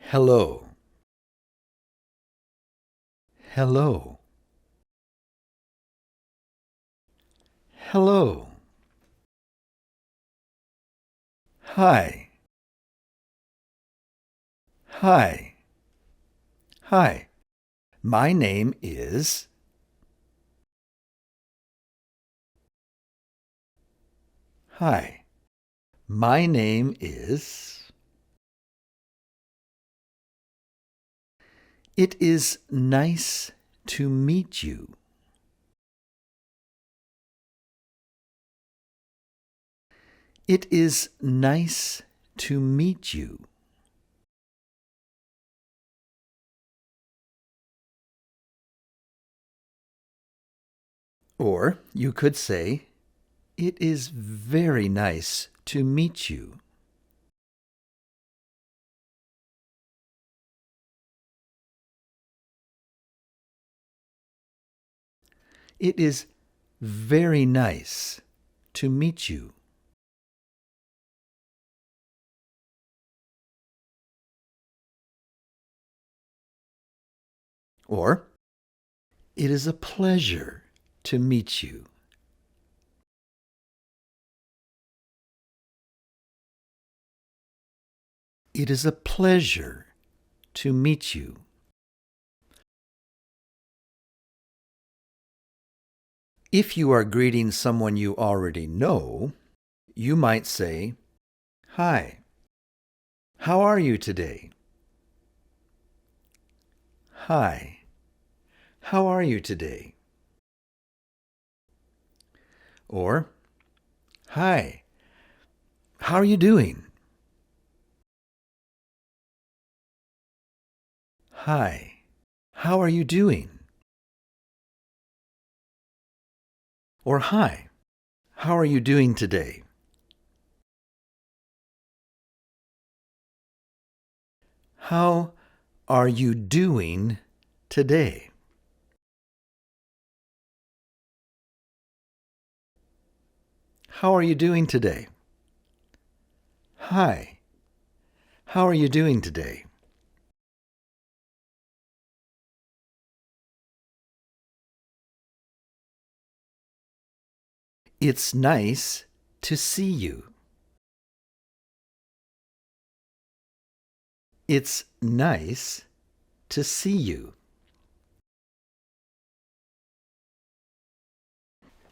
Hello. Hello. Hello. Hi. Hi. Hi. My name is... Hi. My name is... It is nice to meet you. It is nice to meet you. Or you could say, it is very nice to meet you. It is very nice to meet you. Or, it is a pleasure to meet you. It is a pleasure to meet you. If you are greeting someone you already know, you might say, Hi, how are you today? Hi, how are you today? Or, Hi, how are you doing? Hi, how are you doing? Or, Hi, how are you doing today? How are you doing today? How are you doing today? Hi, how are you doing today? It's nice to see you. It's nice to see you.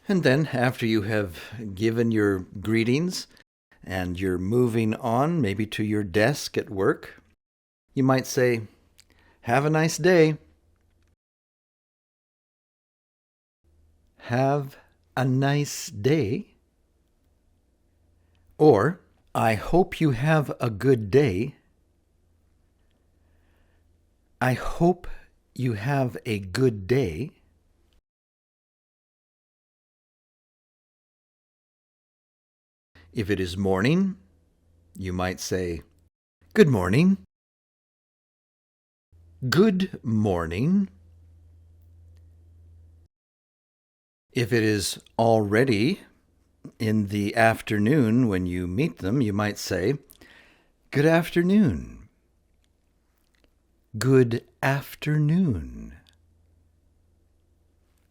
And then, after you have given your greetings and you're moving on, maybe to your desk at work, you might say, Have a nice day. Have a nice day. Or, I hope you have a good day. I hope you have a good day. If it is morning, you might say, Good morning. Good morning. If it is already in the afternoon when you meet them, you might say, Good afternoon. Good afternoon.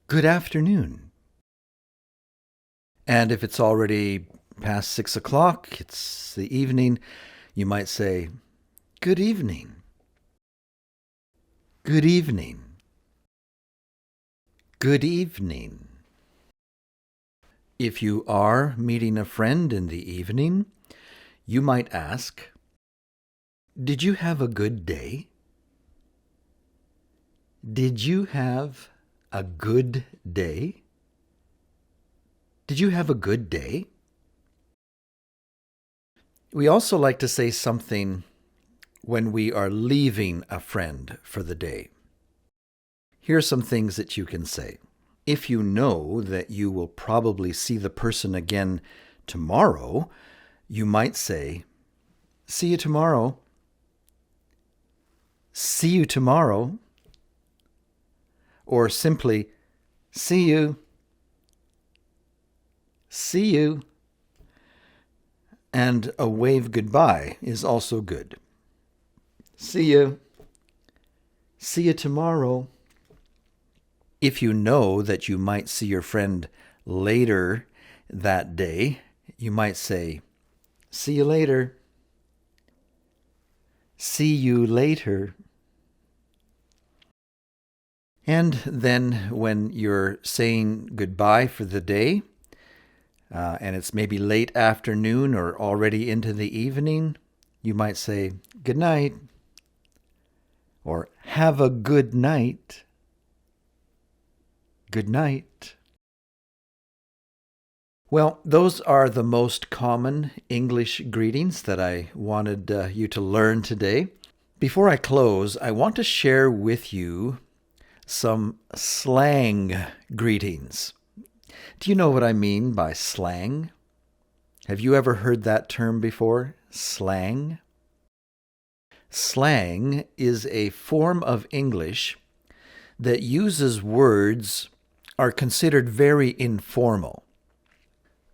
Good afternoon. And if it's already past 6 o'clock, it's the evening, you might say, Good evening. Good evening. Good evening. If you are meeting a friend in the evening, you might ask, Did you have a good day? Did you have a good day? Did you have a good day? We also like to say something when we are leaving a friend for the day. Here are some things that you can say. If you know that you will probably see the person again tomorrow, you might say, See you tomorrow. See you tomorrow. Or simply, See you. See you. And a wave goodbye is also good. See you. See you tomorrow. If you know that you might see your friend later that day, you might say, see you later. See you later. And then when you're saying goodbye for the day, and it's maybe late afternoon or already into the evening, you might say, good night, or have a good night. Good night. Well, those are the most common English greetings that I wanted you to learn today. Before I close, I want to share with you some slang greetings. Do you know what I mean by slang? Have you ever heard that term before? Slang? Slang is a form of English that uses words are considered very informal.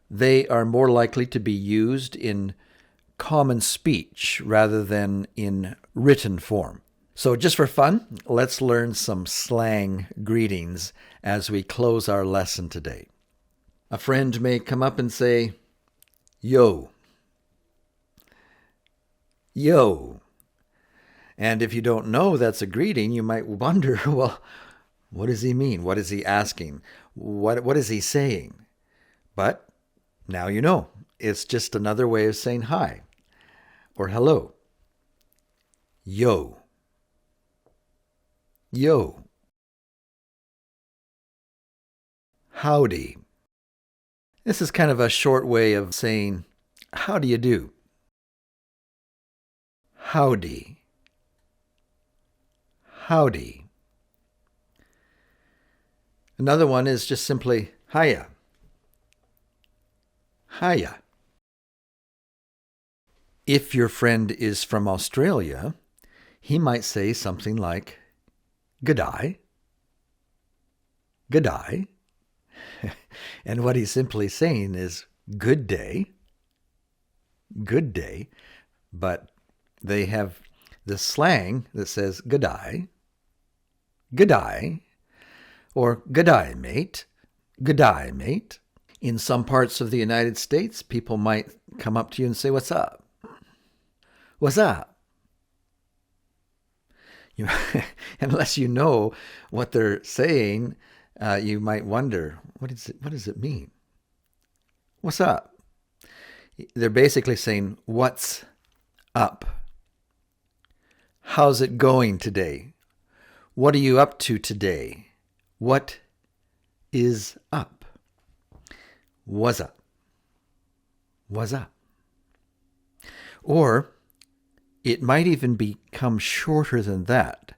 They are more likely to be used in common speech rather than in written form. So just for fun, let's learn some slang greetings as we close our lesson today. A friend may come up and say, yo. Yo. And if you don't know that's a greeting, you might wonder, well, what does he mean? What is he asking? What is he saying? But now you know. It's just another way of saying hi or hello. Yo. Yo. Howdy. This is kind of a short way of saying, how do you do? Howdy. Howdy. Another one is just simply, hiya. Hiya. If your friend is from Australia, he might say something like, g'day. G'day. And what he's simply saying is, good day. Good day. But they have the slang that says, g'day. G'day. Or g'day, mate. G'day, mate. In some parts of the United States, people might come up to you and say, what's up? What's up? Unless you know what they're saying, you might wonder, what does it mean? What's up? They're basically saying, what's up? How's it going today? What are you up to today? What is up? What's up? What's up? Or it might even become shorter than that.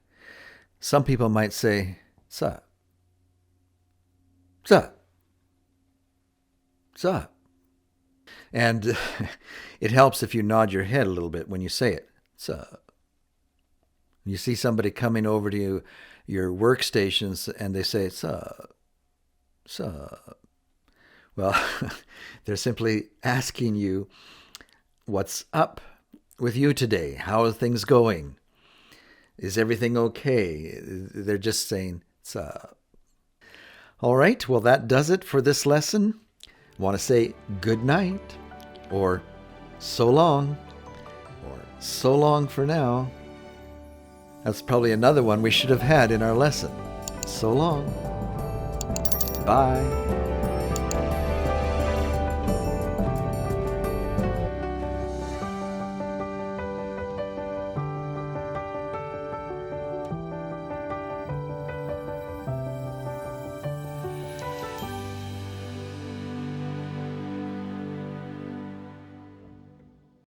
Some people might say, sup? Sup? Sup? And it helps if you nod your head a little bit when you say it. Sup? You see somebody coming over to your workstations and they say, sup? Sup? Well, they're simply asking you, what's up with you today? How are things going? Is everything okay? They're just saying, sup? All right, well, that does it for this lesson. I want to say good night, or so long for now. That's probably another one we should have had in our lesson. So long. Bye.